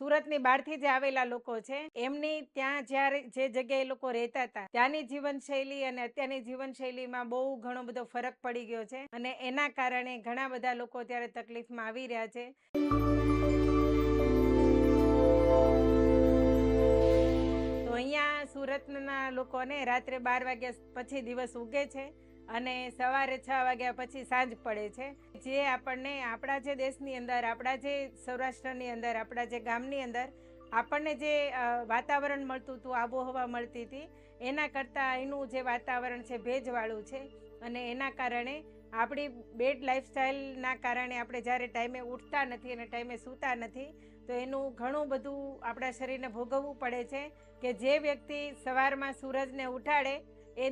સુરતની બહારથી જે આવેલા લોકો છે એમની ત્યાં જ્યારે જે જગ્યાએ લોકો રહેતા હતા ત્યાંની જીવનશૈલી અને અત્યારની જીવનશૈલીમાં બહુ ઘણો બધો ફરક પડી ગયો છે અને એના કારણે ઘણા બધા લોકો ત્યારે તકલીફમાં આવી રહ્યા છે. તો અહીંયા સુરતના લોકોને રાત્રે 12 વાગ્યા પછી દિવસ ઉગે છે અને સવારે 6 વાગ્યા પછી સાંજ પડે છે. જે આપણને આપણા જે દેશની અંદર, આપણા જે સૌરાષ્ટ્રની અંદર, આપણા જે ગામની અંદર આપણને જે વાતાવરણ મળતું હતું, આબોહવા મળતી હતી, એના કરતાં એનું જે વાતાવરણ છે ભેજવાળું છે અને એના કારણે આપણી બેડ લાઈફસ્ટાઈલના કારણે આપણે જ્યારે ટાઈમે ઉઠતા નથી અને ટાઈમે સૂતા નથી તો એનું ઘણું બધું આપણા શરીરને ભોગવવું પડે છે કે જે વ્યક્તિ સવારમાં સૂરજને ઉઠાડે એ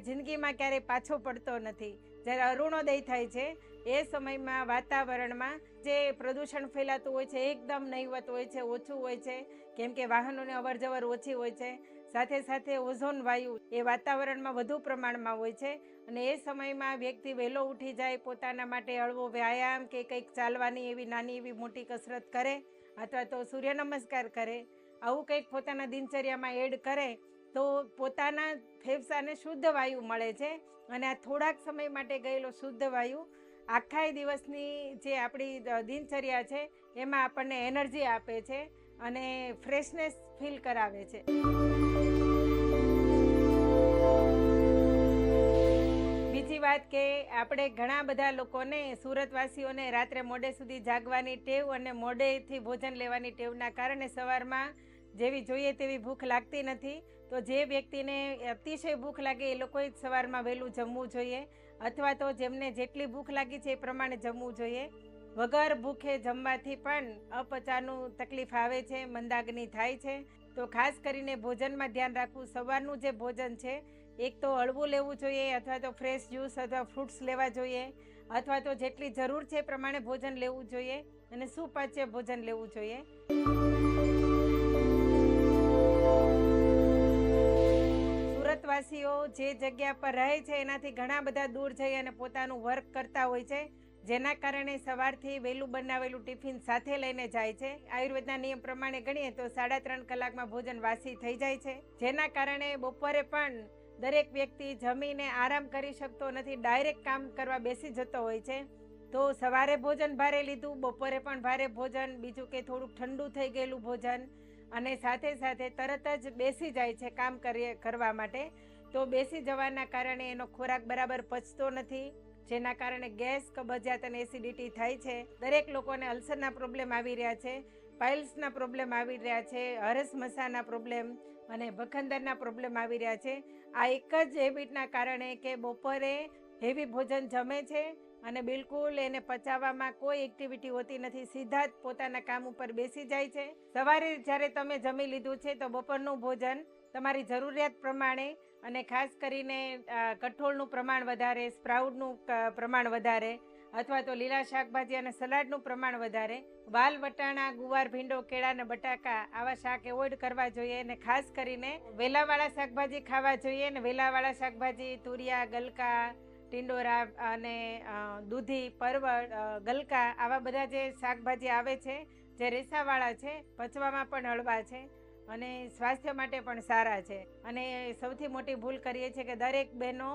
જિંદગીમાં ક્યારેય પાછો પડતો નથી. જ્યારે અરુણોદય થાય છે એ સમયમાં વાતાવરણમાં જે પ્રદૂષણ ફેલાતું હોય છે એકદમ નહીવત હોય છે, ઓછું હોય છે, કેમ કે વાહનોની અવરજવર ઓછી હોય છે. સાથે સાથે ઓઝોન વાયુ એ વાતાવરણમાં વધુ પ્રમાણમાં હોય છે અને એ સમયમાં વ્યક્તિ વહેલો ઉઠી જાય, પોતાના માટે હળવો વ્યાયામ કે કંઈક ચાલવાની એવી નાની એવી મોટી કસરત કરે અથવા તો સૂર્ય નમસ્કાર કરે, આવું કંઈક પોતાના દિનચર્યામાં એડ કરે તો પોતાના ફેફસાને શુદ્ધ વાયુ મળે છે અને આ થોડાક સમય માટે ગયેલો શુદ્ધ વાયુ આખા દિવસની જે આપણી દિનચર્યા છે એમાં આપણને એનર્જી આપે છે અને ફ્રેશનેસ ફીલ કરાવે છે. બીજી વાત કે આપણે ઘણા બધા લોકોને, સુરતવાસીઓને રાત્રે મોડે સુધી જાગવાની ટેવ અને મોડેથી ભોજન લેવાની ટેવના કારણે સવારમાં જેવી જોઈએ તેવી ભૂખ લાગતી નથી. તો જે વ્યક્તિને અતિશય ભૂખ લાગે એ લોકોએ જ સવારમાં વહેલું જમવું જોઈએ અથવા તો જેમને જેટલી ભૂખ લાગી છે એ પ્રમાણે જમવું જોઈએ. વગર ભૂખે જમવાથી પણ અપચાનું તકલીફ આવે છે, મંદાગ્નિ થાય છે. તો ખાસ કરીને ભોજનમાં ધ્યાન રાખવું. સવારનું જે ભોજન છે એક તો હળવું લેવું જોઈએ અથવા તો ફ્રેશ જ્યુસ અથવા ફ્રૂટ્સ લેવા જોઈએ અથવા તો જેટલી જરૂર છે એ પ્રમાણે ભોજન લેવું જોઈએ અને સુપાચ્ય ભોજન લેવું જોઈએ. સુરતવાસીઓ જે જગ્યા પર રહે છે એનાથી ઘણા બધા દૂર જઈ અને પોતાનું વર્ક કરતા હોય છે, જેના કારણે સવારથી વહેલું બનાવેલું ટિફિન સાથે લઈને જાય છે. આયુર્વેદના નિયમ પ્રમાણે ગણીએ તો 3.5 કલાકમાં ભોજન વાસી થઈ જાય છે, જેના કારણે બપોરે પણ દરેક વ્યક્તિ જમીને આરામ કરી શકતો નથી, ડાયરેક્ટ કામ કરવા બેસી જતો હોય છે. તો સવારે ભોજન ભારે લીધું, બપોરે પણ ભારે ભોજન, બીજું કે થોડુંક ઠંડુ થઈ ગયેલું ભોજન અને સાથે સાથે તરત જ બેસી જાય છે કામ કરવા માટે. તો બેસી જવાના કારણે એનો ખોરાક બરાબર પચતો નથી, જેના કારણે ગેસ, કબજિયાત અને એસિડિટી થાય છે. દરેક લોકોને અલ્સરના પ્રોબ્લેમ આવી રહ્યા છે, પાઇલ્સના પ્રોબ્લેમ આવી રહ્યા છે, હરસમસાના પ્રોબ્લેમ અને ભખંદરના પ્રોબ્લેમ આવી રહ્યા છે. આ એક જ હેબિટના કારણે કે બપોરે હેવી ભોજન જમે છે અને બિલકુલ એને પચાવવામાં કોઈ એક્ટિવિટી હોતી નથી, સીધા જ પોતાના કામ ઉપર બેસી જાય છે. સવારે જ્યારે તમે જમી લીધું છે તો બપોરનું ભોજન તમારી જરૂરિયાત પ્રમાણે અને ખાસ કરીને કઠોળનું પ્રમાણ વધારે, સ્પ્રાઉટનું પ્રમાણ વધારે અથવા તો લીલા શાકભાજી અને સલાડનું પ્રમાણ વધારે, વાલ, વટાણા, ગુવાર, ભીંડો, કેળા અને બટાકા આવા શાક એવોઇડ કરવા જોઈએ અને ખાસ કરીને વેલાવાળા શાકભાજી ખાવા જોઈએ. અને વેલાવાળા શાકભાજી તુરિયા, ગલકા, ટિંડોરા અને દૂધી, પરવળ, ગલકા આવા બધા જે શાકભાજી આવે છે જે રેસાવાળા છે, પચવામાં પણ હળવા છે અને સ્વાસ્થ્ય માટે પણ સારા છે. અને સૌથી મોટી ભૂલ કરીએ છીએ કે દરેક બહેનો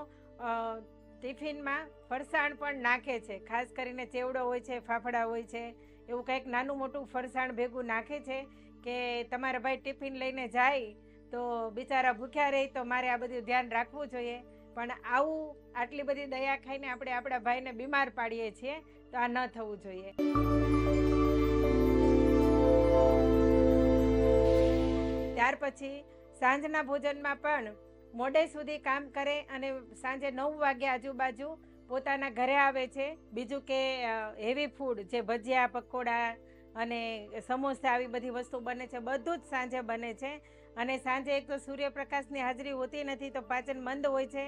ટિફિનમાં ફરસાણ પણ નાખે છે, ખાસ કરીને ચેવડો હોય છે, ફાફડા હોય છે, એવું કંઈક નાનું મોટું ફરસાણ ભેગું નાખે છે કે તમારા ભાઈ ટિફિન લઈને જાય તો બિચારા ભૂખ્યા રહે તો મારે આ બધું ધ્યાન રાખવું જોઈએ. પણ આવું આટલી બધી દયા ખાઈને આપણે આપણા ભાઈને બીમાર પાડીએ છીએ, તો આ ન થવું જોઈએ. ત્યાર પછી સાંજના ભોજનમાં પણ મોડે સુધી કામ કરે અને સાંજે 9 વાગ્યા આજુબાજુ પોતાના ઘરે આવે છે. બીજું કે હેવી ફૂડ જે ભજીયા, પકોડા અને સમોસા આવી બધી વસ્તુ બને છે, બધું જ સાંજે બને છે. અને સાંજે એક તો સૂર્યપ્રકાશની હાજરી હોતી નથી તો પાચન મંદ હોય છે,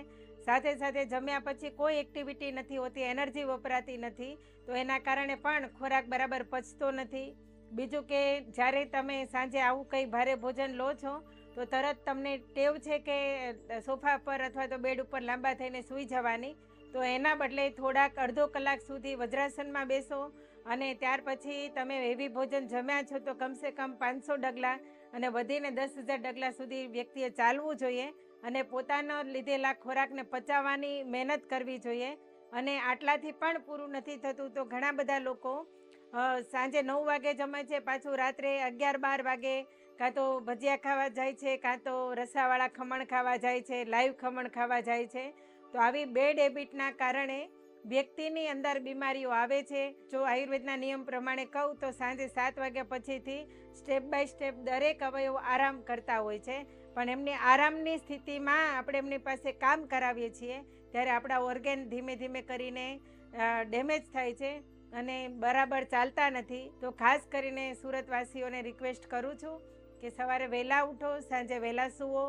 સાથે સાથે જમ્યા પછી કોઈ એક્ટિવિટી નથી હોતી, એનર્જી વપરાતી નથી, તો એના કારણે પણ ખોરાક બરાબર પચતો નથી. બીજું કે જ્યારે તમે સાંજે આવું કંઈ ભારે ભોજન લો છો તો તરત તમને ટેવ છે કે સોફા પર અથવા તો બેડ ઉપર લાંબા થઈને સૂઈ જવાની, તો એના બદલે થોડાક અડધો કલાક સુધી વજ્રાસનમાં બેસો અને ત્યાર પછી તમે હેવી ભોજન જમ્યા છો તો કમસે કમ 500 ડગલા અને વધીને 10,000 ડગલા સુધી વ્યક્તિએ ચાલવું જોઈએ અને પોતાનો લીધેલા ખોરાકને પચાવવાની મહેનત કરવી જોઈએ. અને આટલાથી પણ પૂરું નથી થતું તો ઘણા બધા લોકો સાંજે 9 વાગે જમે છે, પાછું રાત્રે 11-12 વાગે કાં તો ભજીયા ખાવા જાય છે, કાં તો રસાવાળા ખમણ ખાવા જાય છે, લાઈવ ખમણ ખાવા જાય છે. તો આવી બેડ હેબિટના કારણે વ્યક્તિની અંદર બીમારીઓ આવે છે. જો આયુર્વેદના નિયમ પ્રમાણે કહું તો સાંજે 7 વાગ્યા પછીથી સ્ટેપ બાય સ્ટેપ દરેક અવયવો આરામ કરતા હોય છે, પણ એમની આરામની સ્થિતિમાં આપણે એમની પાસે કામ કરાવીએ છીએ ત્યારે આપણા ઓર્ગેન ધીમે ધીમે કરીને ડેમેજ થાય છે અને બરાબર ચાલતા નથી. તો ખાસ કરીને સુરતવાસીઓને રિક્વેસ્ટ કરું છું કે સવારે વહેલા ઉઠો, સાંજે વહેલા સૂવો,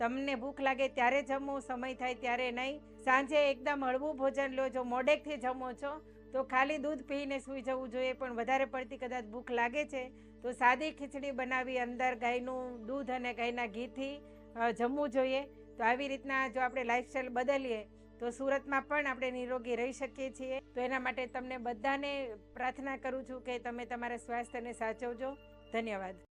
તમને ભૂખ લાગે ત્યારે જમો, સમય થાય ત્યારે નહીં. સાંજે એકદમ હળવું ભોજન લો. જો મોડેકથી જમો છો તો ખાલી દૂધ પીને સૂઈ જવું જોઈએ, પણ વધારે પડતી કદાચ ભૂખ લાગે છે તો સાદી ખીચડી બનાવી અંદર ગાયનું દૂધ અને ગાયના ઘીથી જમવું જોઈએ. તો આવી રીતના જો આપણે લાઈફસ્ટાઈલ બદલીએ તો સુરતમાં પણ આપણે નિરોગી રહી શકીએ છીએ. તો એના માટે તમને બધાને પ્રાર્થના કરું છું કે તમે તમારા સ્વાસ્થ્યને સાચવજો. ધન્યવાદ.